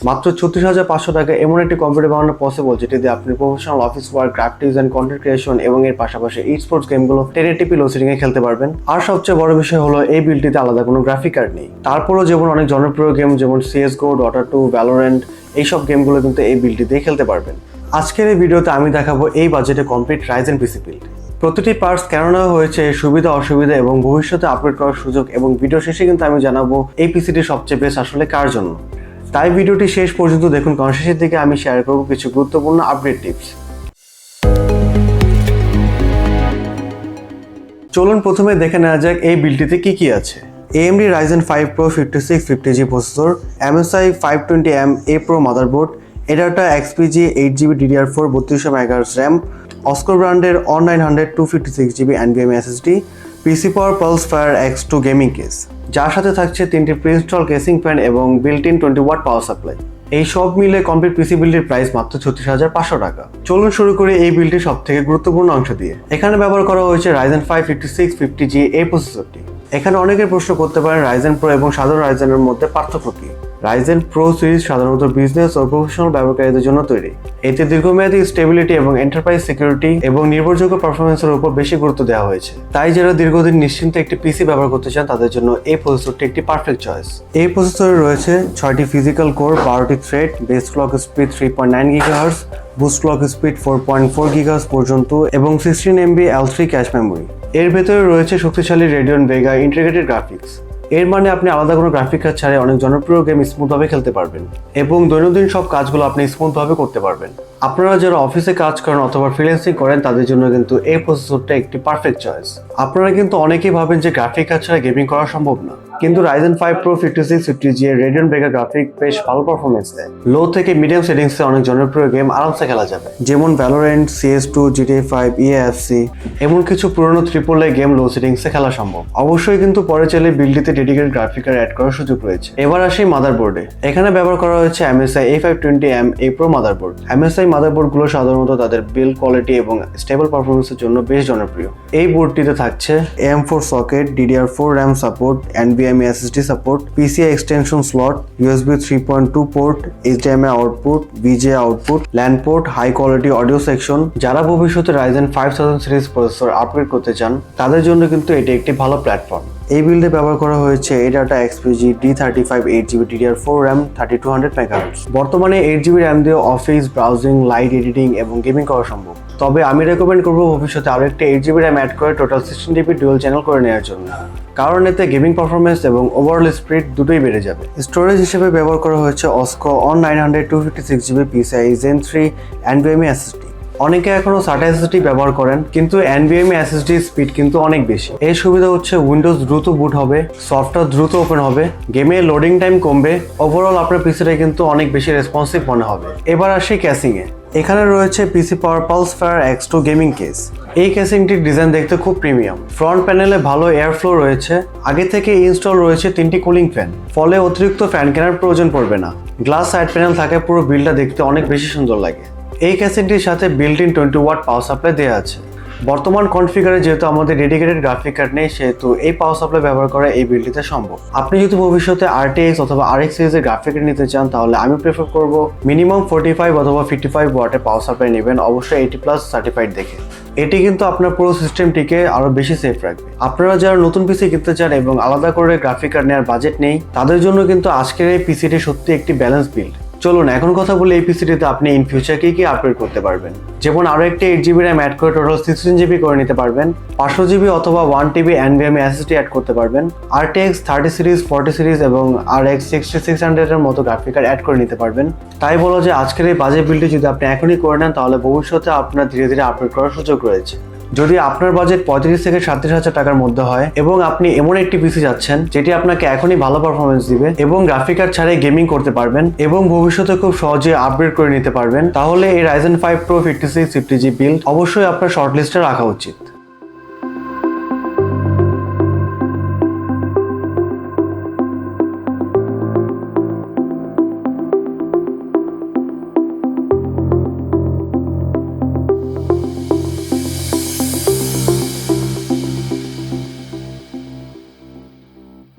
মাত্র ৩৬,৫০০ টাকা এমন একটি কম্পিউটার বানানো পসিবল যেটি দিয়ে আপনি professional office work, graphic design, content creation এবং এর পাশাপাশি ই স্পোর্টস গেমগুলো 1080p লো সেটিং এ খেলতে পারবেন। আর সবচেয়ে বড় বিষয় হলো এই বিলটিতে আলাদা কোনো গ্রাফিক কার্ড নেই। তারপরও যেমন অনেক জনপ্রিয় গেম যেমন CSGO, Dota 2, Valorant এইসব গেমগুলো কিন্তু এই বিলটিতেই খেলতে পারবেন। আজকের এই ভিডিওতে আমি দেখাবো এই বাজেটে কমপ্লিট রাইজেন পিসি বিল্ড। প্রতিটি পার্টস কেন নেওয়া হয়েছে, সুবিধা অসুবিধা এবং ভবিষ্যতে আপগ্রেড করার সুযোগ, এবং ভিডিও শেষে কিন্তু আমি জানাবো এই পিসিটি সবচেয়ে বেস্ট আসলে কার জন্য। তাই ভিডিওটি শেষ পর্যন্ত দেখুন, কারণ শেষের দিকে আমি শেয়ার করবো কিছু গুরুত্বপূর্ণ আপগ্রেড টিপস। চলুন প্রথমে দেখে নেওয়া যাক এই বিলটিতে কি কি আছে। AMD Ryzen 5 Pro 5650G processor, MSI 520M A Pro motherboard, ADATA XPG 8GB DDR4 3200 MHz RAM, Oscar ব্র্যান্ডের On900 256GB NVMe SSD, PC Power Pulse Fire X2 gaming case, যার সাথে থাকছে 3টি প্রি-ইনস্টল কেসিং ফ্যান এবং built-in 20W power supply. এই সব মিলে complete পিসি বিল্ডের price মাত্র ৩৬,৫০০ টাকা। চলুন শুরু করি এই বিল্ডটির সব থেকে গুরুত্বপূর্ণ অংশ দিয়ে। এখানে ব্যবহার করা হয়েছে Ryzen 5 5650G এই প্রসেসরটি। এখানে অনেকের প্রশ্ন করতে পারেন Ryzen Pro এবং সাধারণ রাইজেনের মধ্যে পার্থক্য কি। Ryzen Pro সিরিজ সাধারণত বিজনেস ও প্রফেশনাল ব্যবহারকারীদের জন্য তৈরি। এতে দীর্ঘমেয়াদী স্টেবিলিটি এবং এন্টারপ্রাইজ সিকিউরিটি এবং নির্ভরযোগ্য পারফরমেন্সের উপর বেশি গুরুত্ব দেওয়া হয়েছে। তাই যারা দীর্ঘদিন নিশ্চিন্তে একটি পিসি ব্যবহার করতে চান তাদের জন্য এই প্রসেসরটি একটি পারফেক্ট চয়েস। এই প্রসেসরে রয়েছে 6টি ফিজিক্যাল কোর, 12টি thread, base clock speed 3.9 GHz, boost clock speed 4.4 GHz পর্যন্ত এবং 16MB L3 ক্যাশ মেমোরি। এর ভেতরে রয়েছে শক্তিশালী রেডিয়ন ভেগা ইন্টিগ্রেটেড গ্রাফিক্স। এর মানে আপনি আলাদা কোনো গ্রাফিক কার্ড ছাড়াই অনেক জনপ্রিয় গেম স্মুথভাবে খেলতে পারবেন এবং দৈনন্দিন সব কাজগুলো আপনি স্মুথভাবে করতে পারবেন। আপনারা যারা অফিসে কাজ করেন অথবা ফ্রিল্যান্সিং করেন তাদের জন্য কিন্তু এই প্রসেসরটা একটি পারফেক্ট চয়েস। আপনারা কিন্তু অনেকেই ভাবেন যে গ্রাফিক কার্ড ছাড়া গেমিং করা সম্ভব না, কিন্তু Ryzen 5 Pro 5650G এর রেডিয়ন ভেগা গ্রাফিক বেশ ভালো পারফরমেন্স দেয়। লো থেকে মিডিয়াম সেটিংসে অনেক জনপ্রিয় গেম আরামসে খেলা যাবে, যেমন Valorant, CS2, GTA 5, EAFC। এমন কিছু পুরনো AAA গেম লো সেটিংসে খেলা সম্ভব। অবশ্যই কিন্তু পরে চাইলে বিল্ডটিতে ডেডিকেটেড গ্রাফিক কার্ড অ্যাড করার সুযোগ রয়েছে। এবার আসি মাদারবোর্ডে। এখানে ব্যবহার করা হয়েছে MSI A520M A Pro motherboard. MSI মাদারবোর্ডগুলো সাধারণত তাদের বিল্ড কোয়ালিটি এবং স্টেবল পারফরমেন্সের জন্য বেশ জনপ্রিয়। এই বোর্ডটিতে থাকছে AM4 socket, DDR4 RAM support, NVMe SSD support, PCI extension slot, USB 3.2 port, HDMI output, VGA output, LAN port, high quality audio section. যারা ভবিষ্যতে Ryzen 5000 সিরিজ প্রসেসর আপগ্রেড করতে চান তাদের জন্য কিন্তু এটি একটি ভালো প্ল্যাটফর্ম। এই বিল্ডে ব্যবহার করা হয়েছে ADATA XPG D35 8GB DDR4 RAM 3200 MHz। বর্তমানে 8GB RAM দিয়ে অফিস, ব্রাউজিং, লাইট এডিটিং এবং গেমিং করা সম্ভব। তবে আমি রেকমেন্ড করবো ভবিষ্যতে আরও একটা 8GB RAM অ্যাড করে টোটাল 16GB ডুয়াল চ্যানেল করে নেওয়ার জন্য, কারণ এতে গেমিং পারফরমেন্স এবং ওভারঅল স্পিড দুটোই বেড়ে যাবে। স্টোরেজ হিসেবে ব্যবহার করা হয়েছে OSCO On900 256GB PCIe Gen 3 NVMe SSD। অনেকে এখনো SATA SSD ব্যবহার করেন, কিন্তু NVMe SSD স্পিড কিন্তু অনেক বেশি। এর সুবিধা হচ্ছে উইন্ডোজ দ্রুত বুট হবে, সফটওয়্যার দ্রুত ওপেন হবে, গেমে লোডিং টাইম কমবে, ওভারঅল আপনার পিসিটা কিন্তু অনেক বেশি রেসপন্সিভ মনে হবে। এবার আসি ক্যাসিং এ। এখানে রয়েছে PC Power Pulse Fire X2 gaming case. এই কেসিংটির ডিজাইন দেখতে খুব প্রিমিয়াম। ফ্রন্ট প্যানেলে ভালো এয়ার ফ্লো রয়েছে, আগে থেকে ইনস্টল রয়েছে 3টি কুলিং ফ্যান, ফলে অতিরিক্ত ফ্যান কেনার প্রয়োজন পড়বে না। গ্লাস সাইড প্যানেল থাকায় পুরো বিল্ডটা দেখতে অনেক বেশি সুন্দর লাগে। এই ক্যাসিংটির সাথে বিল্ট-ইন 20W পাওয়ার সাপ্লাই দেওয়া আছে। বর্তমান কনফিগারে যেহেতু আমাদের ডেডিকেটেড গ্রাফিক কার্ড নেই, সেহেতু এই পাওয়ার সাপ্লাই ব্যবহার করা এই বিল্ডটিতে সম্ভব। আপনি যদি ভবিষ্যতে RTX অথবা RX সিরিজের গ্রাফিক কার্ড নিতে চান তাহলে আমি প্রেফার করব মিনিমাম 45 অথবা 55 ওয়াটের পাওয়ার সাপ্লাই নেবেন, অবশ্যই 80+ সার্টিফাইড দেখে। এটি কিন্তু আপনার পুরো সিস্টেমটিকে আরো বেশি সেফ রাখবে। আপনারা যারা নতুন পিসি কিনতে চান এবং আলাদা করে গ্রাফিক কার্ড নেওয়ার বাজেট নেই তাদের জন্য কিন্তু আজকের এই পিসিটি সত্যি একটি ব্যালেন্স বিল্ড। চলুন এখন কথা বলি এই পিসিটিতে আপনি ইন ফিউচার কি আপগ্রেড করতে পারবেন। যেমন আরো একটি 8GB RAM অ্যাড করে টোটাল 16GB করে নিতে পারবেন, 500GB অথবা 1TB NVMe SSD অ্যাড করতে পারবেন, RTX 30 সিরিজ, 40 সিরিজ এবং RX 6600 এর মতো গ্রাফিক কার্ড অ্যাড করে নিতে পারবেন। তাই বলো যে আজকের এই বাজেট বিল্ডটি যদি আপনি এখনই করে নেন তাহলে ভবিষ্যতে আপনার ধীরে ধীরে আপগ্রেড করার সুযোগ রয়েছে। যদি আপনার বাজেট 35 থেকে 37,000 টাকার মধ্যে হয় এবং আপনি এমন একটি পিসি যাচ্ছেন যেটি আপনাকে এখনই ভালো পারফরমেন্স দিবে এবং গ্রাফিক কার্ড ছাড়াই গেমিং করতে পারবেন এবং ভবিষ্যতে খুব সহজে আপগ্রেড করে নিতে পারবেন, তাহলে এই Ryzen 5 Pro 5650G বিল্ড অবশ্যই আপনার শর্টলিস্টে রাখা উচিত।